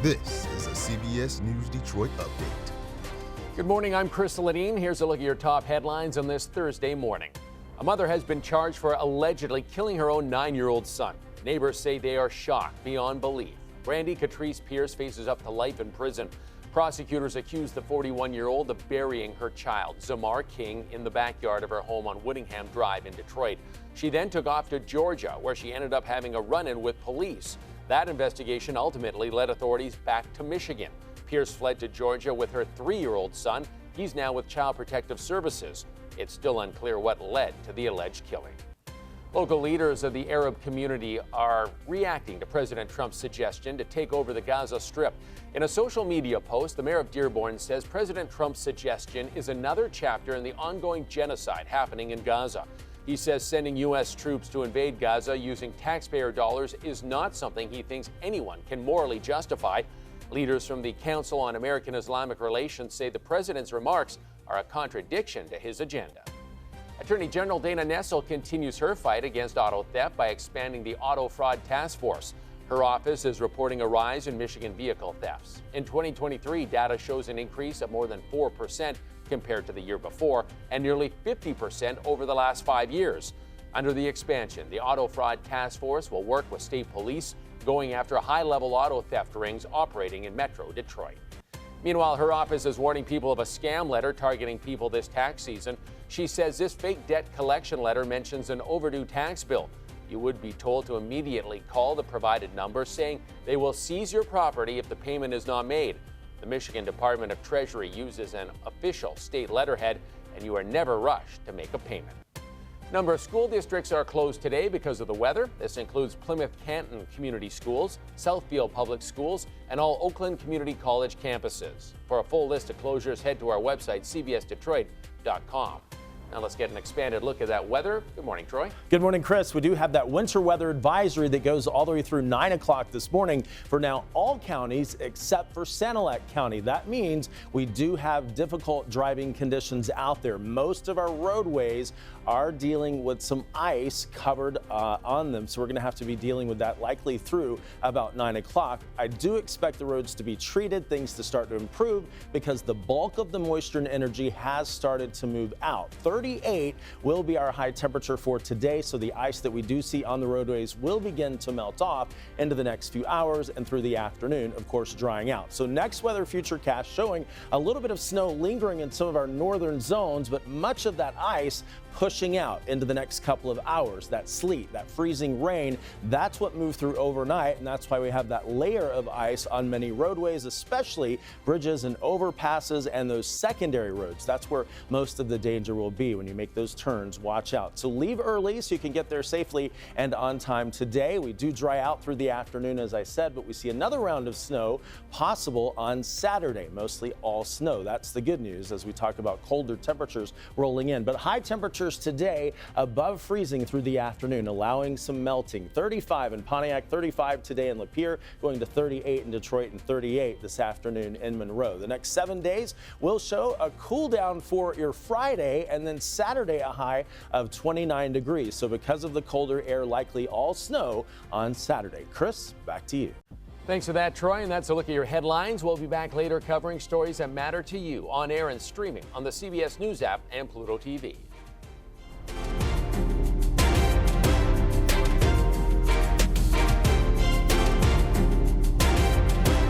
This is a CBS News Detroit update. Good morning, I'm Chris Ledeen. Here's a look at your top headlines on this Thursday morning. A mother has been charged for allegedly killing her own 9-year-old son. Neighbors say they are shocked beyond belief. Brandy Catrice Pierce faces up to life in prison. Prosecutors accuse the 41-year-old of burying her child, Zamar King, in the backyard of her home on Whittingham Drive in Detroit. She then took off to Georgia, where she ended up having a run-in with police. That investigation ultimately led authorities back to Michigan. Pierce fled to Georgia with her 3-year-old son. He's now with Child Protective Services. It's still unclear what led to the alleged killing. Local leaders of the Arab community are reacting to President Trump's suggestion to take over the Gaza Strip. In a social media post, the mayor of Dearborn says President Trump's suggestion is another chapter in the ongoing genocide happening in Gaza. He says sending U.S. troops to invade Gaza using taxpayer dollars is not something he thinks anyone can morally justify. Leaders from the Council on American-Islamic Relations say the president's remarks are a contradiction to his agenda. Attorney General Dana Nessel continues her fight against auto theft by expanding the Auto Fraud Task Force. Her office is reporting a rise in Michigan vehicle thefts. In 2023, data shows an increase of more than 4% compared to the year before, and nearly 50% over the last 5 years. Under the expansion, the Auto Fraud Task Force will work with state police, going after high-level auto theft rings operating in Metro Detroit. Meanwhile, her office is warning people of a scam letter targeting people this tax season. She says this fake debt collection letter mentions an overdue tax bill. You would be told to immediately call the provided number, saying they will seize your property if the payment is not made. The Michigan Department of Treasury uses an official state letterhead, and you are never rushed to make a payment. A number of school districts are closed today because of the weather. This includes Plymouth Canton Community Schools, Southfield Public Schools, and all Oakland Community College campuses. For a full list of closures, head to our website, cbsdetroit.com. Now let's get an expanded look at that weather. Good morning, Troy. Good morning, Chris. We do have that winter weather advisory that goes all the way through 9 o'clock this morning for now all counties except for Sanilac County. That means we do have difficult driving conditions out there. Most of our roadways are dealing with some ice covered on them, so we're going to have to be dealing with that likely through about 9 o'clock. I do expect the roads to be treated, things to start to improve because the bulk of the moisture and energy has started to move out. 38 will be our high temperature for today, so the ice that we do see on the roadways will begin to melt off into the next few hours and through the afternoon, of course, drying out. So next weather futurecast showing a little bit of snow lingering in some of our northern zones, but much of that ice pushing out into the next couple of hours. That sleet, that freezing rain, that's what moved through overnight, and that's why we have that layer of ice on many roadways, especially bridges and overpasses and those secondary roads. That's where most of the danger will be when you make those turns. Watch out. So leave early so you can get there safely and on time today. We do dry out through the afternoon, as I said, but we see another round of snow possible on Saturday, mostly all snow. That's the good news as we talk about colder temperatures rolling in, but high temperatures today above freezing through the afternoon, allowing some melting. 35 in Pontiac, 35 today in Lapeer, going to 38 in Detroit and 38 this afternoon in Monroe. The next 7 days will show a cool down for your Friday, and then Saturday a high of 29 degrees. So because of the colder air, likely all snow on Saturday. Chris, back to you. Thanks for that, Troy, and that's a look at your headlines. We'll be back later covering stories that matter to you on air and streaming on the CBS News app and Pluto TV.